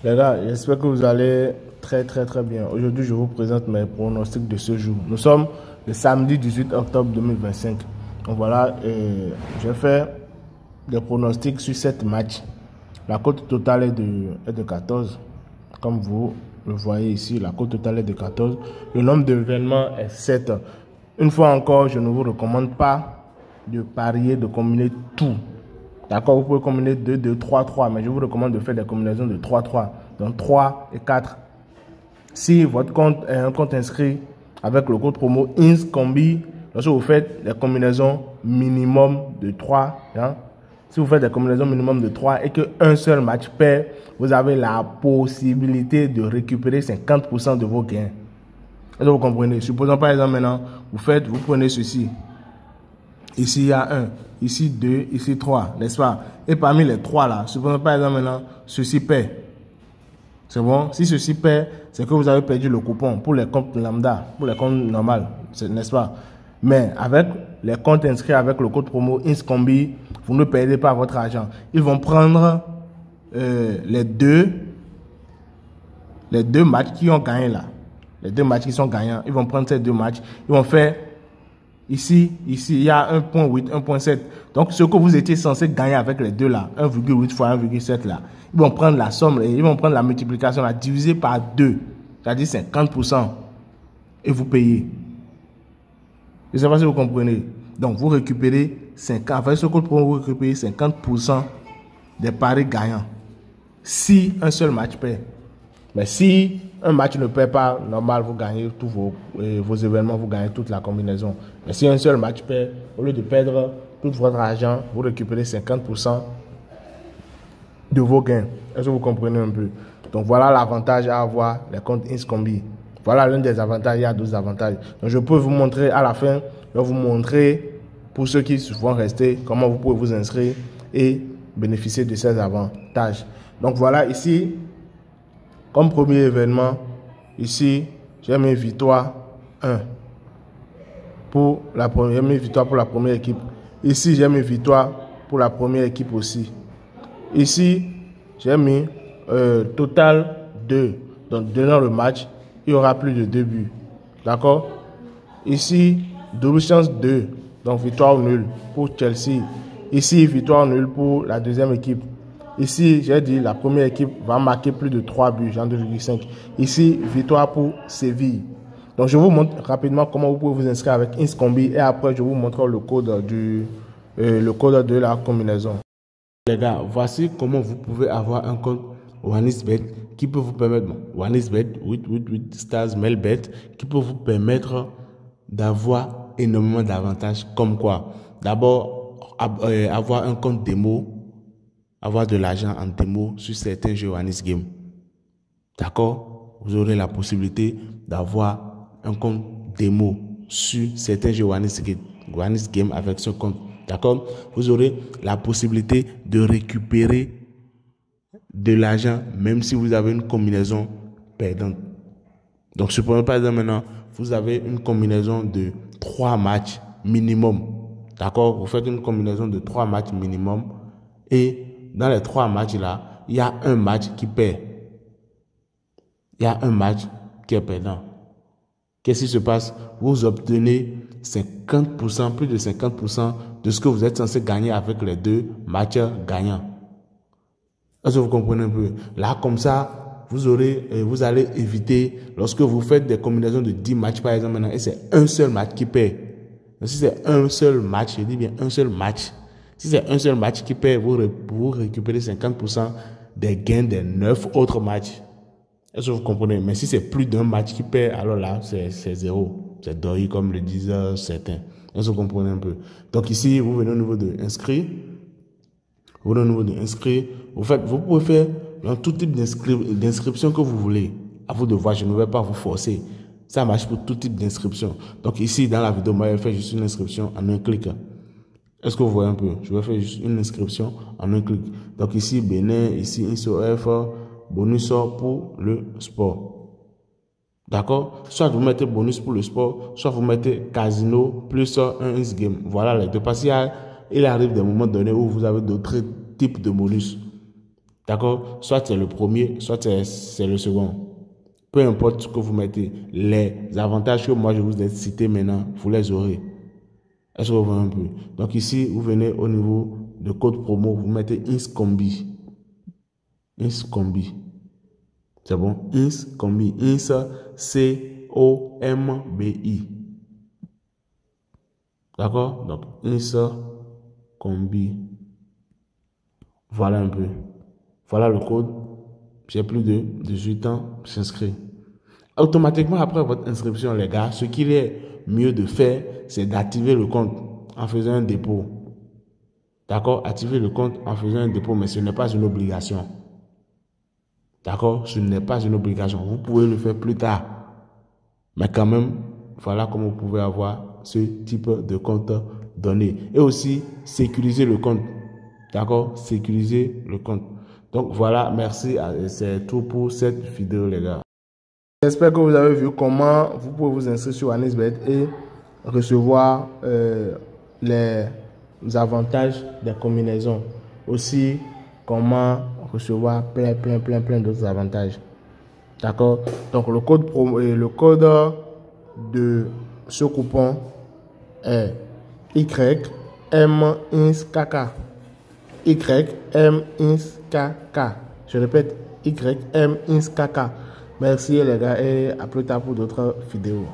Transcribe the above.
Les gars, j'espère que vous allez très bien. Aujourd'hui, je vous présente mes pronostics de ce jour. Nous sommes le samedi 18 octobre 2025. Donc voilà, j'ai fait des pronostics sur 7 matchs. La cote totale est de 14. Comme vous le voyez ici, la cote totale est de 14. Le nombre d'événements est 7. Une fois encore, je ne vous recommande pas de parier, de combiner tout. D'accord, vous pouvez combiner 2, 2, 3, 3, mais je vous recommande de faire des combinaisons de 3, 3. Donc 3 et 4. Si votre compte est un compte inscrit avec le code promo INSCOMBI, lorsque vous faites des combinaisons minimum de 3, hein, si vous faites des combinaisons minimum de 3 et qu'un seul match perd, vous avez la possibilité de récupérer 50% de vos gains. Est-ce que vous comprenez? Supposons par exemple maintenant, vous prenez ceci. Ici, il y a 1, ici 2, ici 3, n'est-ce pas? Et parmi les 3 là, supposons par exemple maintenant, ceci perd. C'est bon? Si ceci perd, c'est que vous avez perdu le coupon pour les comptes lambda, pour les comptes normaux, n'est-ce pas? Mais avec les comptes inscrits avec le code promo INSCOMBI, vous ne perdez pas votre argent. Ils vont prendre les deux matchs qui ont gagné là. Les 2 matchs qui sont gagnants, ils vont prendre ces 2 matchs, ils vont faire ici, il y a 1.8, 1.7. Donc, ce que vous étiez censé gagner avec les 2 là, 1,8 fois 1,7 là, ils vont prendre la somme, ils vont prendre la multiplication là, divisé par 2, c'est-à-dire 50%, et vous payez. Je ne sais pas si vous comprenez. Donc, vous récupérez 50%, avec ce code promo, vous récupérez 50% des paris gagnants. Si un seul match perd. Mais si un match ne perd pas, normal, vous gagnez tous vos événements, vous gagnez toute la combinaison. Mais si un seul match perd, au lieu de perdre tout votre argent, vous récupérez 50% de vos gains. Est-ce que vous comprenez un peu? Donc voilà l'avantage à avoir les comptes INSCOMBI. Voilà l'un des avantages, il y a d'autres avantages. Donc je peux vous montrer à la fin, je vais vous montrer pour ceux qui vont rester, comment vous pouvez vous inscrire et bénéficier de ces avantages. Donc voilà ici, comme premier événement, ici, j'ai mis victoire 1 pour la première, victoire pour la première équipe. Ici, j'ai mis victoire pour la première équipe aussi. Ici, j'ai mis total 2. Donc, dans le match, il y aura plus de 2 buts. D'accord? Ici, double chance 2. Donc, victoire nulle pour Chelsea. Ici, victoire nulle pour la deuxième équipe. Ici, j'ai dit la première équipe va marquer plus de 3 buts, genre 2,5. Ici, victoire pour Séville. Donc, je vous montre rapidement comment vous pouvez vous inscrire avec INSCOMBI et après, je vous montre le code de la combinaison. Les gars, voici comment vous pouvez avoir un compte OneXBet qui peut vous permettre, OneXBet, 8 stars, Melbet, qui peut vous permettre d'avoir énormément d'avantages comme quoi? D'abord, avoir un compte démo, avoir de l'argent en démo sur certains jeux Onex Game. D'accord? Vous aurez la possibilité d'avoir un compte démo sur certains jeux Onex Game avec ce compte. D'accord? Vous aurez la possibilité de récupérer de l'argent même si vous avez une combinaison perdante. Donc, supposons par exemple maintenant, vous avez une combinaison de 3 matchs minimum. D'accord? Vous faites une combinaison de 3 matchs minimum et dans les 3 matchs là, il y a un match qui perd. Il y a un match qui est perdant. Qu'est-ce qui se passe? Vous obtenez 50%, plus de 50% de ce que vous êtes censé gagner avec les 2 matchs gagnants. Est-ce que vous comprenez un peu? Là, comme ça, vous allez éviter, lorsque vous faites des combinaisons de 10 matchs, par exemple, maintenant, et c'est un seul match qui perd. Donc, si c'est un seul match, je dis bien un seul match. Si c'est un seul match qui perd, vous récupérez 50% des gains des 9 autres matchs. Est-ce que vous comprenez? Mais si c'est plus d'un match qui perd, alors là, c'est zéro. C'est deuil, comme le disent certains. Est-ce que vous comprenez un peu? Donc ici, vous venez au niveau de inscrit. Vous pouvez faire dans tout type d'inscription que vous voulez. À vous de voir, je ne vais pas vous forcer. Ça marche pour tout type d'inscription. Donc ici, dans la vidéo, moi, je vais faire juste une inscription en un clic. Est-ce que vous voyez un peu? Je vais faire juste une inscription en un clic. Donc ici, Bénin, ici, INSOF, bonus pour le sport. D'accord? Soit vous mettez bonus pour le sport, soit vous mettez casino plus un game. Voilà les deux. Parce qu'il arrive des moments donnés où vous avez d'autres types de bonus. D'accord? Soit c'est le premier, soit c'est le second. Peu importe ce que vous mettez, les avantages que moi je vous ai cités maintenant, vous les aurez. Est-ce que vous voyez un peu? Donc ici, vous venez au niveau de code promo, vous mettez INSCOMBI. INSCOMBI. C'est bon? INSCOMBI. INS, C-O-M-B-I. D'accord? Donc INSCOMBI. Voilà un peu. Voilà le code. J'ai plus de 18 ans, j'inscris. Automatiquement, après votre inscription, les gars, ce qu'il est mieux de faire, c'est d'activer le compte en faisant un dépôt. D'accord? Activer le compte en faisant un dépôt, mais ce n'est pas une obligation. D'accord? Ce n'est pas une obligation. Vous pouvez le faire plus tard. Mais quand même, voilà comment vous pouvez avoir ce type de compte donné. Et aussi, sécuriser le compte. D'accord? Sécuriser le compte. Donc voilà, merci. C'est tout pour cette vidéo, les gars. J'espère que vous avez vu comment vous pouvez vous inscrire sur Anisbet et recevoir les avantages des combinaisons. Aussi, comment recevoir plein d'autres avantages. D'accord? Donc, le code de ce coupon est YMINSKK. YMINSKK. Je répète, YMINSKK. Merci les gars et à plus tard pour d'autres vidéos.